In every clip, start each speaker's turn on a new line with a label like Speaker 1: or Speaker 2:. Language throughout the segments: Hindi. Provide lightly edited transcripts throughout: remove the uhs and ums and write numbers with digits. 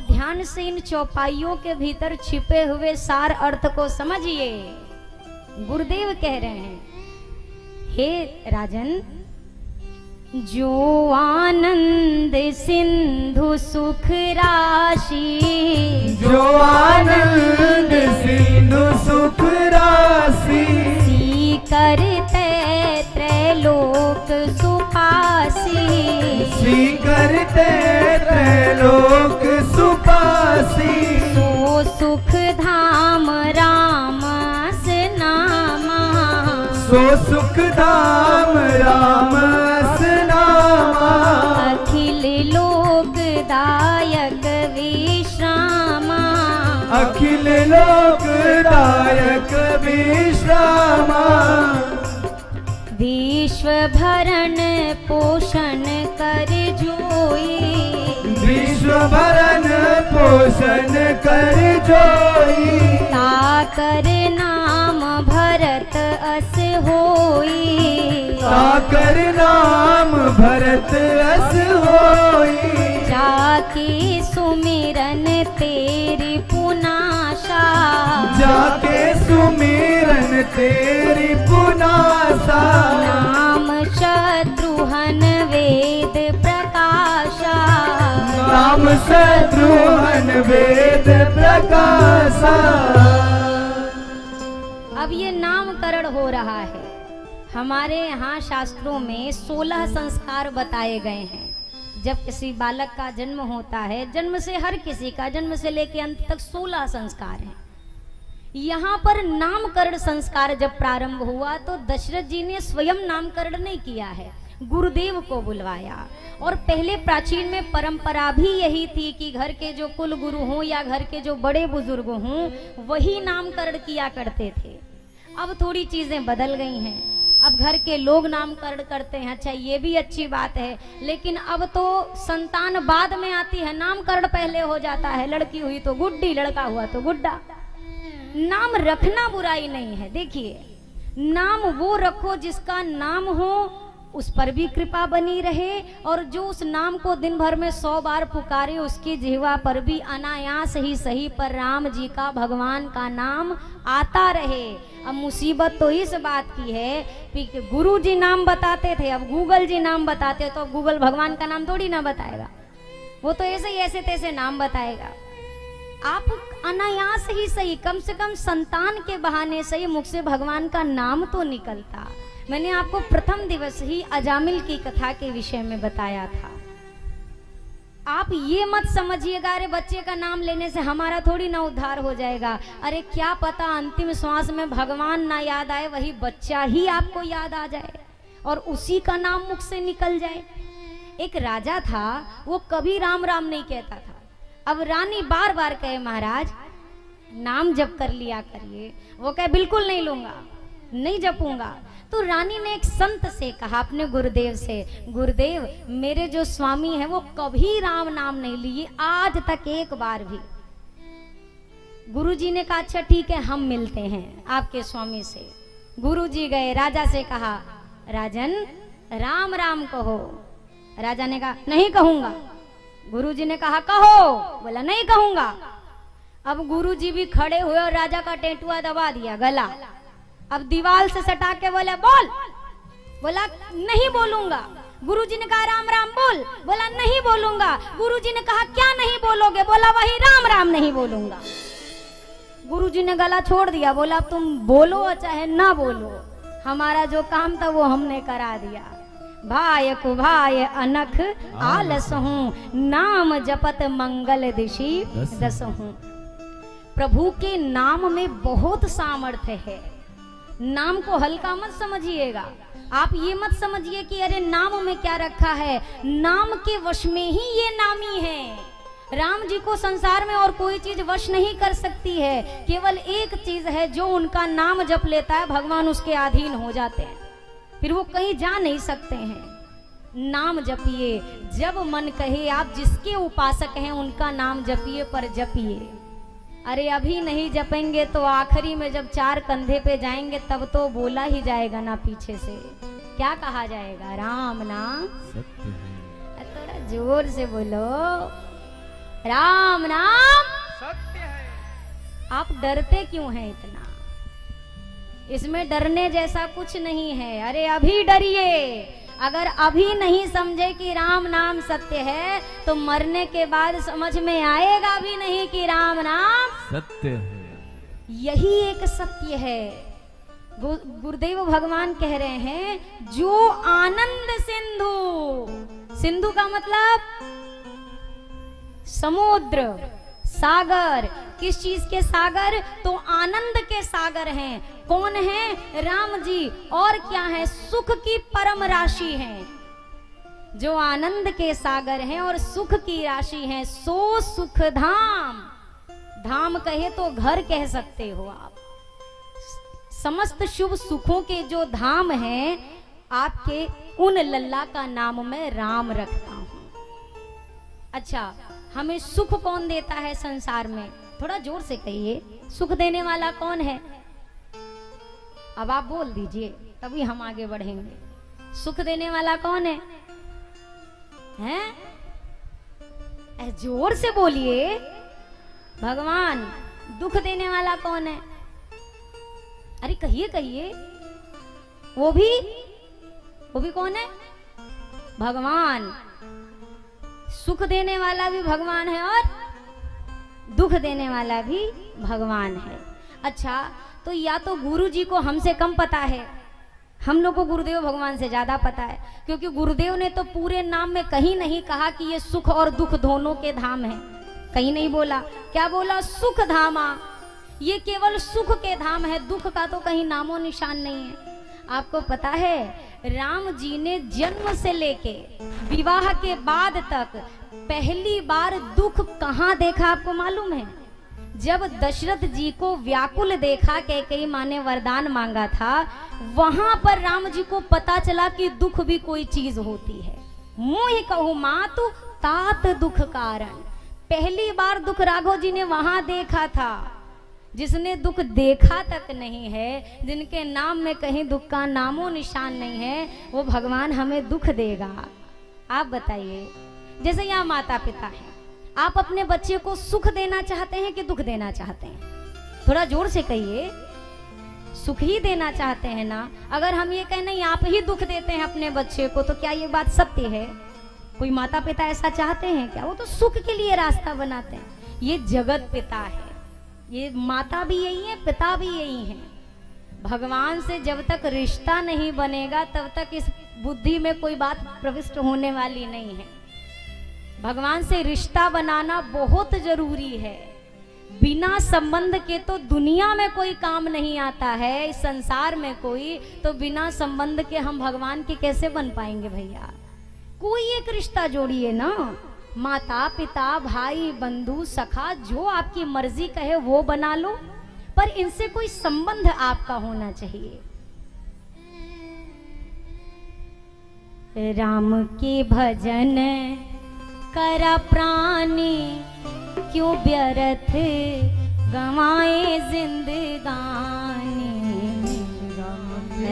Speaker 1: ध्यान से इन चौपाइयों के भीतर छिपे हुए सार अर्थ को समझिए। गुरुदेव कह रहे हैं, हे राजन, जो आनंद सिंधु सुख राशि,
Speaker 2: जो आनंद सिंधु सुख राशि,
Speaker 1: सी करते त्रैलोक सुखासी,
Speaker 2: सी करते त्रैलोक सुखासी,
Speaker 1: सो सुख धाम राम नामा,
Speaker 2: सो सुख धाम राम नामा,
Speaker 1: अखिल लोकदायक विश्रामा,
Speaker 2: अखिल लोकदायक विश्रामा,
Speaker 1: विश्व भरण पोषण कर जोई,
Speaker 2: विश्व भरण पोषण कर जोई,
Speaker 1: ताकर नाम भरत अस होई,
Speaker 2: ताकर नाम भरत अस होई,
Speaker 1: जाके सुमिरन तेरी पुनाशा,
Speaker 2: जाके सुमिरन तेरी पुनासा,
Speaker 1: नाम शत्रुहन वेद प्रकाशा,
Speaker 2: नाम शत्रुहन वेद प्रकाशा।
Speaker 1: अब ये नामकरण हो रहा है। हमारे यहाँ शास्त्रों में 16 संस्कार बताए गए हैं। जब किसी बालक का जन्म होता है, जन्म से हर किसी का जन्म से लेकर अंत तक 16 संस्कार हैं। यहाँ पर नामकरण संस्कार जब प्रारंभ हुआ तो दशरथ जी ने स्वयं नामकरण नहीं किया है, गुरुदेव को बुलवाया। और पहले प्राचीन में परंपरा भी यही थी कि घर के जो कुल गुरु हों या घर के जो बड़े बुजुर्ग हों वही नामकरण किया करते थे। अब थोड़ी चीजें बदल गई हैं, अब घर के लोग नामकरण करते हैं। अच्छा, ये भी अच्छी बात है, लेकिन अब तो संतान बाद में आती है, नामकरण पहले हो जाता है। लड़की हुई तो गुड्डी, लड़का हुआ तो गुड्डा। नाम रखना बुराई नहीं है। देखिए, नाम वो रखो जिसका नाम हो, उस पर भी कृपा बनी रहे, और जो उस नाम को दिन भर में 100 बार पुकारे उसकी जिह्वा पर भी अनायास ही सही पर राम जी का, भगवान का नाम आता रहे। अब मुसीबत तो इस बात की है कि गुरु जी नाम बताते थे, अब गूगल जी नाम बताते, तो अब गूगल भगवान का नाम थोड़ी ना बताएगा, वो तो ऐसे ही ऐसे तैसे नाम बताएगा। आप अनायास ही सही, कम से कम संतान के बहाने सही मुख से भगवान का नाम तो निकलता। मैंने आपको प्रथम दिवस ही अजामिल की कथा के विषय में बताया था। आप ये मत समझिएगा अरे बच्चे का नाम लेने से हमारा थोड़ी ना उद्धार हो जाएगा। अरे क्या पता अंतिम श्वास में भगवान ना याद आए, वही बच्चा ही आपको याद आ जाए और उसी का नाम मुख से निकल जाए। एक राजा था, वो कभी राम राम नहीं कहता था। अब रानी बार बार कहे, महाराज नाम जप कर लिया करिए। वो कहे, बिल्कुल नहीं लूंगा, नहीं जपूंगा। तो रानी ने एक संत से कहा, अपने गुरुदेव से, गुरुदेव मेरे जो स्वामी हैं वो कभी राम नाम नहीं लिए, आज तक एक बार भी। गुरुजी ने कहा, अच्छा ठीक है, हम मिलते हैं आपके स्वामी से। गुरुजी गए, राजा से कहा, राजन राम राम कहो। राजा ने कहा, नहीं कहूंगा। गुरुजी ने कहा, कहो। बोला, नहीं कहूंगा। अब गुरुजी भी खड़े हुए और राजा का टेटुआ दबा दिया, गला। अब दीवार से सटा के बोले, बोल। बोला, नहीं बोलूंगा। गुरुजी ने कहा, राम राम बोल। बोला, नहीं बोलूंगा। गुरुजी ने कहा, क्या नहीं बोलोगे? बोला, वही राम राम नहीं बोलूंगा। गुरुजी ने गला छोड़ दिया, बोला, अब तुम बोलो चाहे ना बोलो, हमारा जो काम था वो हमने करा दिया। भाय कुभाय अनख आलस हूँ, नाम जपत मंगल दिशि दस हूँ। प्रभु के नाम में बहुत सामर्थ्य है। नाम को हल्का मत समझिएगा। आप ये मत समझिए कि अरे नाम में क्या रखा है, नाम के वश में ही ये नामी है। राम जी को संसार में और कोई चीज वश नहीं कर सकती है। केवल एक चीज है, जो उनका नाम जप लेता है भगवान उसके अधीन हो जाते हैं, फिर वो कहीं जा नहीं सकते हैं। नाम जपिए, जब मन कहे। आप जिसके उपासक हैं उनका नाम जपिए, पर जपिए। अरे अभी नहीं जपेंगे तो आखिरी में जब 4 कंधे पे जाएंगे तब तो बोला ही जाएगा ना पीछे से। क्या कहा जाएगा? राम नाम सत्य है। थोड़ा जोर से बोलो, राम नाम
Speaker 2: सत्य है।
Speaker 1: आप डरते क्यों हैं इतना? इसमें डरने जैसा कुछ नहीं है। अरे अभी डरिए। अगर अभी नहीं समझे कि राम नाम सत्य है तो मरने के बाद समझ में आएगा भी नहीं कि राम नाम
Speaker 2: सत्य है।
Speaker 1: यही एक सत्य है। गुरुदेव भगवान कह रहे हैं जो आनंद सिंधु, सिंधु का मतलब समुद्र, सागर। किस चीज के सागर? तो आनंद के सागर हैं। कौन है? राम जी। और क्या है? सुख की परम राशि हैं। जो आनंद के सागर हैं और सुख की राशि हैं, सो सुख धाम। धाम कहे तो घर कह सकते हो आप। समस्त शुभ सुखों के जो धाम हैं, आपके उन लल्ला का नाम मैं राम रखता हूं। अच्छा, हमें सुख कौन देता है संसार में? थोड़ा जोर से कहिए, सुख देने वाला कौन है? अब आप बोल दीजिए तभी हम आगे बढ़ेंगे। सुख देने वाला कौन है? हैं? जोर से बोलिए। भगवान। दुख देने वाला कौन है? अरे कहिए कहिए। वो भी कौन है? भगवान। सुख देने वाला भी भगवान है और दुख देने वाला भी भगवान है। अच्छा, तो या तो गुरु जी को हमसे कम पता है, हम लोग को गुरुदेव भगवान से ज्यादा पता है, क्योंकि गुरुदेव ने तो पूरे नाम में कहीं नहीं कहा कि ये सुख और दुख दोनों के धाम है। कहीं नहीं बोला। क्या बोला? सुख धामा। ये केवल सुख के धाम है, दुख का तो कहीं नामो निशान नहीं है। आपको पता है, राम जी ने जन्म से लेके विवाह के बाद तक पहली बार दुख कहाँ देखा आपको मालूम है? जब दशरथ जी को व्याकुल देखा, कैकेयी माँ ने वरदान मांगा था, वहां पर राम जी को पता चला कि दुख भी कोई चीज होती है। मोहि कहूँ मातु तात दुख कारण। पहली बार दुख राघव जी ने वहां देखा था। जिसने दुख देखा तक नहीं है, जिनके नाम में कहीं दुख का नामो निशान नहीं है, वो भगवान हमें दुख देगा? आप बताइए। जैसे यहाँ माता पिता है, आप अपने बच्चे को सुख देना चाहते हैं कि दुख देना चाहते हैं? थोड़ा जोर से कहिए। सुख ही देना चाहते हैं ना? अगर हम ये कहें नहीं आप ही दुख देते हैं अपने बच्चे को, तो क्या ये बात सत्य है? कोई माता पिता ऐसा चाहते हैं क्या? वो तो सुख के लिए रास्ता बनाते हैं। ये जगत पिता है, ये माता भी यही है, पिता भी यही है। भगवान से जब तक रिश्ता नहीं बनेगा तब तक इस बुद्धि में कोई बात प्रविष्ट होने वाली नहीं है। भगवान से रिश्ता बनाना बहुत जरूरी है। बिना संबंध के तो दुनिया में कोई काम नहीं आता है, इस संसार में कोई, तो बिना संबंध के हम भगवान के कैसे बन पाएंगे भैया? कोई एक रिश्ता जोड़िए ना। माता पिता भाई बंधु सखा जो आपकी मर्जी कहे वो बना लो, पर इनसे कोई संबंध आपका होना चाहिए। राम के भजन करा प्राणी क्यों व्यर्थ गंवाए जिंदगानी।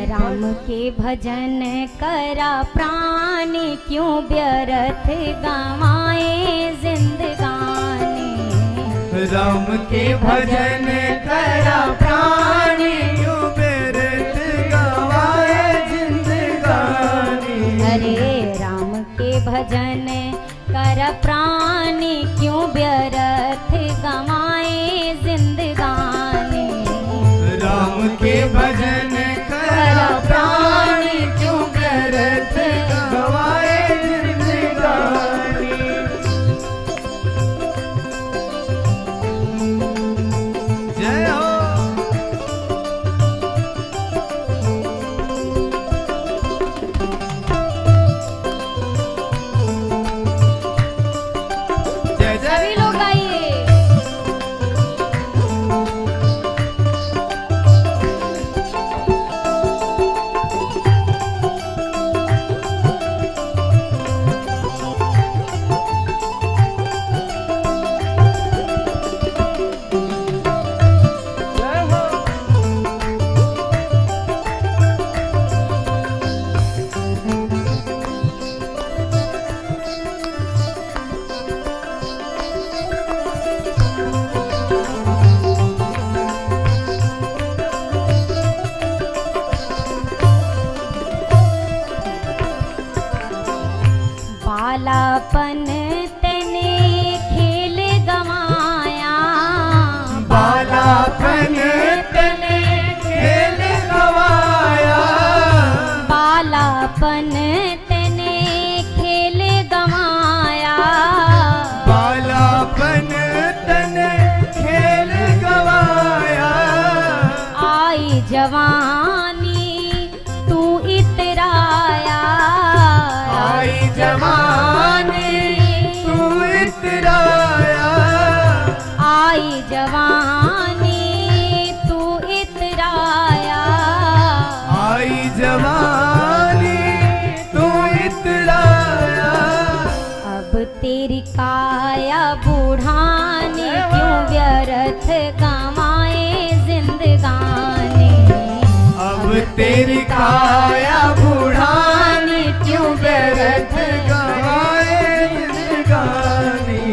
Speaker 1: राम के भजन करा प्राणी क्यों व्यर्थ गंवाए जिंदगानी।
Speaker 2: राम के भजन करा प्राणी क्यों व्यर्थ गंवाए जिंदगानी।
Speaker 1: अरे राम के भजन कर प्राणी क्यों व्यर्थ गंवाए जिंदगानी।
Speaker 2: राम के भजन कर प्राणी क्यों व्यर्थ गंवाए जिंदगानी। जय हो।
Speaker 1: सभी लोग गाइए। बालापन तने खेल गवाया,
Speaker 2: बालापन तने खेल गवाया,
Speaker 1: बालापन तने खेल गवाया,
Speaker 2: बालापन तने खेल गवाया।
Speaker 1: आई जवानी तू इतराया,
Speaker 2: आई जवानी तू इतराया,
Speaker 1: आई जवानी तू इतराया,
Speaker 2: आई जवानी तू इतराया।
Speaker 1: अब तेरी काया बूढ़ाने क्यों व्यर्थ गवाए जिंदगानी,
Speaker 2: अब तेरी काया बूढ़ानी क्यों व्यर्थ गवाए जिंदगानी।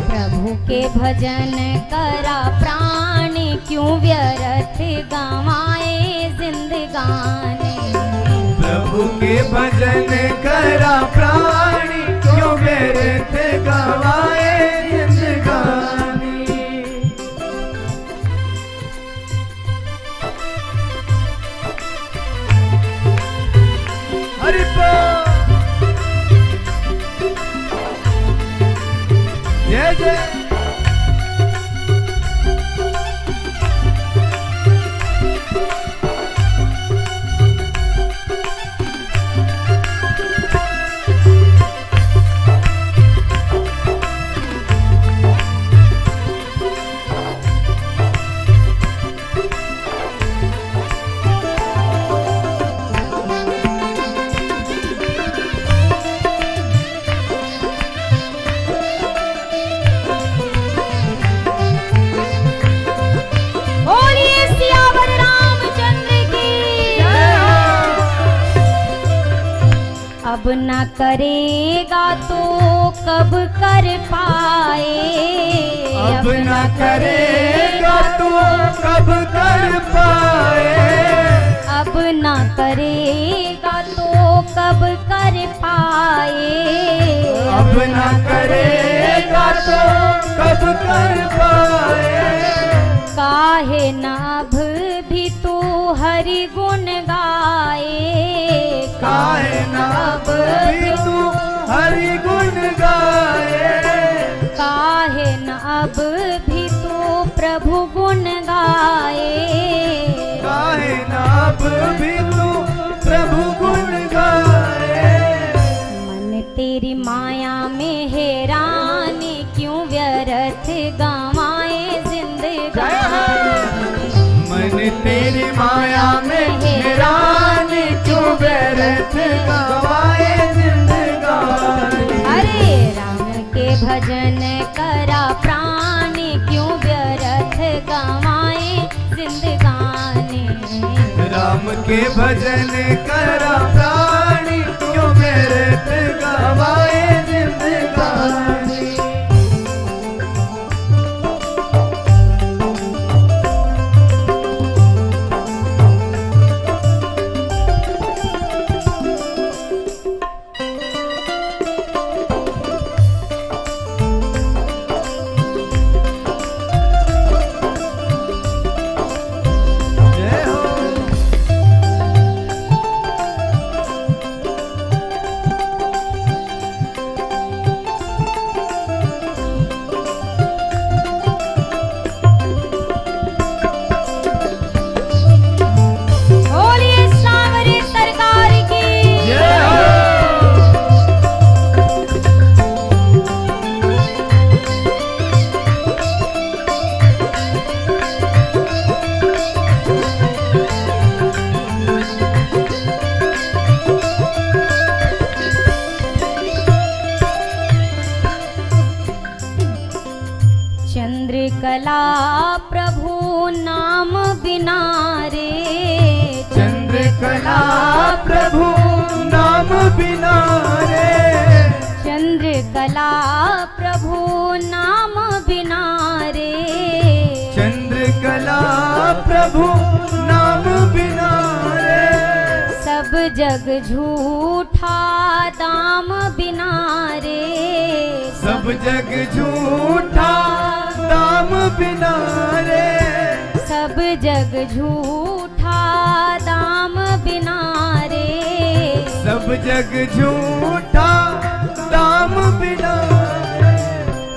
Speaker 1: प्रभु के भजन करा प्राण क्यों व्यर्थ गवाए जिंदगानी,
Speaker 2: प्रभु के भजन करा प्राणी क्यों व्यर्थ गवाए जिंदगानी। हरि बोल। जय जय।
Speaker 1: बोलिए सियावर रामचंद्र की। अब न करेगा तो कब कर पाए,
Speaker 2: अब न करेगा तो कब कर पाए,
Speaker 1: अब न करेगा तो कब कर पाए,
Speaker 2: अब न करेगा तो कब कर पाए।
Speaker 1: काहे नभ भी तू हरि गुण गाए,
Speaker 2: काहे नभ भी तू हरि गुण गाए,
Speaker 1: काहे नभ भी तू प्रभु गुण गाए,
Speaker 2: काहे नभ भी तू प्रभु गुण गाए।
Speaker 1: मन तेरी माया में हैरान क्यों व्यर्थ गवाए जिंदगानी,
Speaker 2: मन तेरी माया में हैरान क्यों व्यर्थ गवाए जिंदगानी।
Speaker 1: अरे राम के भजन करा प्राण क्यों व्यर्थ गवाए जिंदगानी,
Speaker 2: राम के भजन करा प्राणी क्यों व्यर्थ गवाए जिंदगानी। जय हो।
Speaker 1: बोलिए सांवरी सरकार की।
Speaker 2: जय हो।
Speaker 1: चंद्रकला प्रभु नाम बिना रे,
Speaker 2: चंद्रकला प्रभु नाम बिना रे,
Speaker 1: चंद्रकला प्रभु नाम बिना रे,
Speaker 2: चंद्रकला प्रभु नाम बिना रे।
Speaker 1: सब जग झूठ झूठा दाम बिना रे,
Speaker 2: सब जग झूठा दाम बिना रे,
Speaker 1: सब जग झूठा दाम बिना रे,
Speaker 2: सब जग झूठा दाम बिना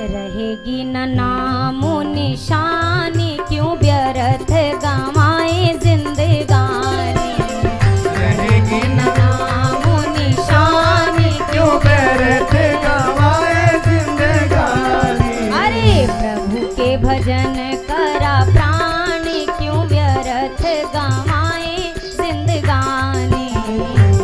Speaker 1: रहेगी न नामो निशानी, क्यों व्यर्थ गंवाए जिंदगानी,
Speaker 2: रहेगी न
Speaker 1: नामो निशानी,
Speaker 2: क्यों व्यर्थ गंवाए जिंदगानी।
Speaker 1: अरे प्रभु के भजन करा प्राण, क्यों व्यर्थ गंवाए जिंदगानी,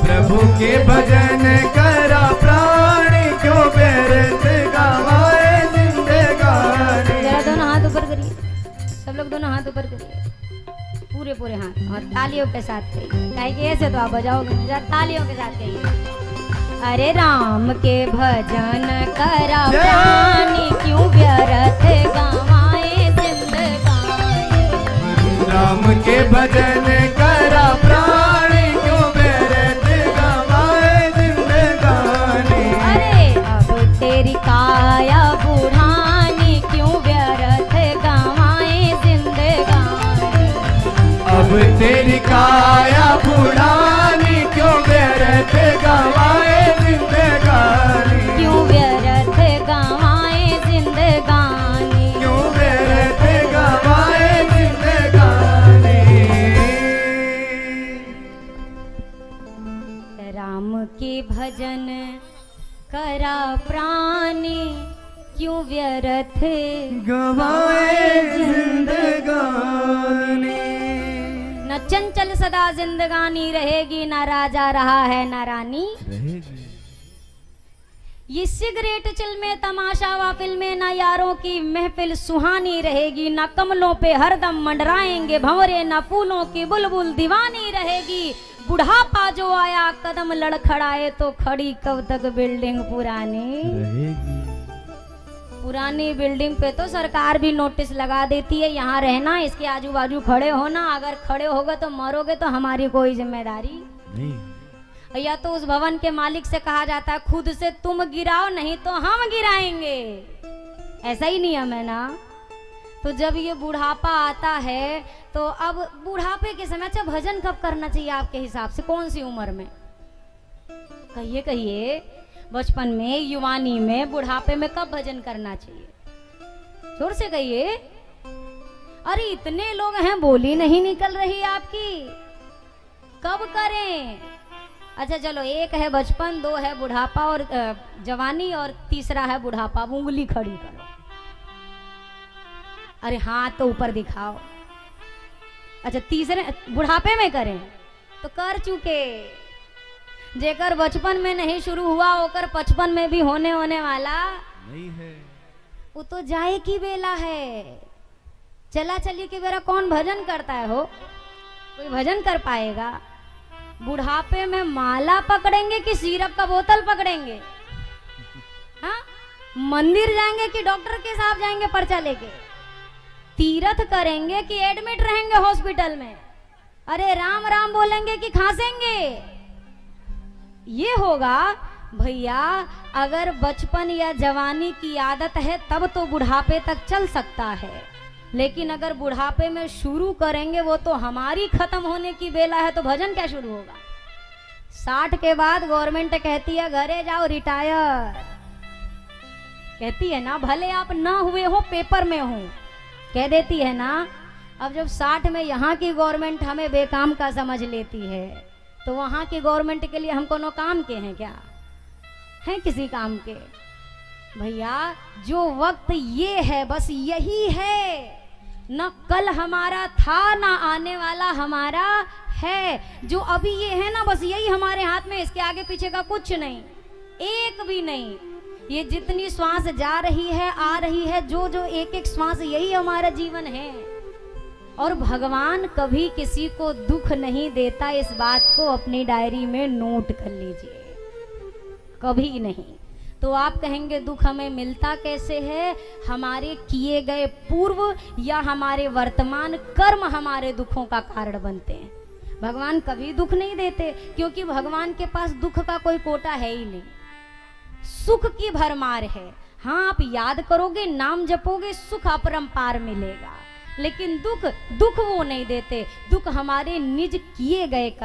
Speaker 2: प्रभु के भजन करा प्राण, क्यों व्यर्थ गंवाए जिंदगानी।
Speaker 1: जरा दोनों हाथ ऊपर करिए, सब लोग दोनों हाथ ऊपर करिए, पूरे पूरे हाथ, और तालियों के साथ कहिए, काहे कि ऐसे तो आप बजाओगे, जरा तालियों के साथ कहिए। अरे राम के भजन करा प्राण, क्यों व्यर्थ गंवाए जिंदगानी,
Speaker 2: राम के भजन करा प्राण, क्यों व्यर्थ गंवाए जिंदगानी।
Speaker 1: अरे अब तेरी काया बुढ़ानी, क्यों व्यर्थ गंवाए जिंदगानी,
Speaker 2: अब तेरी काया बुढ़ानी, क्यों व्यर्थ गंवाए जिंदगानी,
Speaker 1: क्यों व्यर्थ गंवाए जिंदगानी,
Speaker 2: क्यों व्यर्थ गंवाए जिंदगानी।
Speaker 1: राम के भजन करा प्राणी, क्यों व्यर्थ
Speaker 2: गंवाए जिंदगानी।
Speaker 1: न चंचल सदा जिंदगानी रहेगी, ना राजा रहा है ना रानी, ये सिगरेट चिलमे तमाशा व फिल्में, ना यारों की महफिल सुहानी रहेगी, ना कमलों पे हरदम मंडराएंगे भंवरे, ना फूलों की बुलबुल दीवानी रहेगी, बुढ़ापा जो आया कदम लड़खड़ाए, तो खड़ी कब तक बिल्डिंग पुरानी, पुरानी बिल्डिंग पे तो सरकार भी नोटिस लगा देती है, यहाँ रहना, इसके आजू बाजू खड़े होना, अगर खड़े होगे तो मरोगे तो हमारी कोई जिम्मेदारी
Speaker 2: नहीं।
Speaker 1: या तो उस भवन के मालिक से कहा जाता है खुद से तुम गिराओ, नहीं तो हम गिराएंगे, ऐसा ही नियम है ना। तो जब ये बुढ़ापा आता है, तो अब बुढ़ापे के समय अच्छा भजन कब करना चाहिए आपके हिसाब से, कौन सी उम्र में? कहिए कहिए, बचपन में, युवानी में, बुढ़ापे में कब भजन करना चाहिए? जोर से कहिए। अरे इतने लोग हैं, बोली नहीं निकल रही आपकी, कब करें? अच्छा चलो, एक है बचपन, दो है बुढ़ापा और जवानी, और तीसरा है बुढ़ापा। अब उंगली खड़ी करो, अरे हाथ तो ऊपर दिखाओ। अच्छा तीसरे बुढ़ापे में करें तो कर चुके, जेकर बचपन में नहीं शुरू हुआ होकर 55 में भी होने वाला
Speaker 2: नहीं है,
Speaker 1: वो तो जाए की बेला है। चला चली के बेरा कौन भजन करता है हो? कोई भजन कर पाएगा? बुढ़ापे में माला पकड़ेंगे कि सिरप का बोतल पकड़ेंगे? हाँ, मंदिर जाएंगे कि डॉक्टर के साथ जाएंगे पर्चा लेके? तीर्थ करेंगे कि एडमिट रहेंगे हॉस्पिटल में? अरे राम राम बोलेंगे कि खांसेंगे? ये होगा भैया। अगर बचपन या जवानी की आदत है तब तो बुढ़ापे तक चल सकता है, लेकिन अगर बुढ़ापे में शुरू करेंगे, वो तो हमारी खत्म होने की बेला है, तो भजन क्या शुरू होगा? 60 के बाद गवर्नमेंट कहती है घरे जाओ रिटायर, कहती है ना, भले आप ना हुए हो पेपर में हो, कह देती है ना। अब जब 60 में यहाँ की गवर्नमेंट हमें बेकाम का समझ लेती है, तो वहाँ की गवर्नमेंट के लिए हम कोनो काम के हैं क्या? हैं किसी काम के? भैया जो वक्त ये है बस यही है, न कल हमारा था ना आने वाला हमारा है। जो अभी ये है ना, बस यही हमारे हाथ में, इसके आगे पीछे का कुछ नहीं, एक भी नहीं। ये जितनी श्वास जा रही है, आ रही है, जो जो एक एक श्वास, यही हमारा जीवन है। और भगवान कभी किसी को दुख नहीं देता, इस बात को अपनी डायरी में नोट कर लीजिए, कभी नहीं। तो आप कहेंगे दुख हमें मिलता कैसे है? हमारे किए गए पूर्व या हमारे वर्तमान कर्म हमारे दुखों का कारण बनते हैं। भगवान कभी दुख नहीं देते, क्योंकि भगवान के पास दुख का कोई कोटा है ही नहीं, सुख की भरमार है। हाँ, आप याद करोगे, नाम जपोगे, सुख अपरंपार मिलेगा, लेकिन दुख वो नहीं देते। दुख हमारे निज किए गए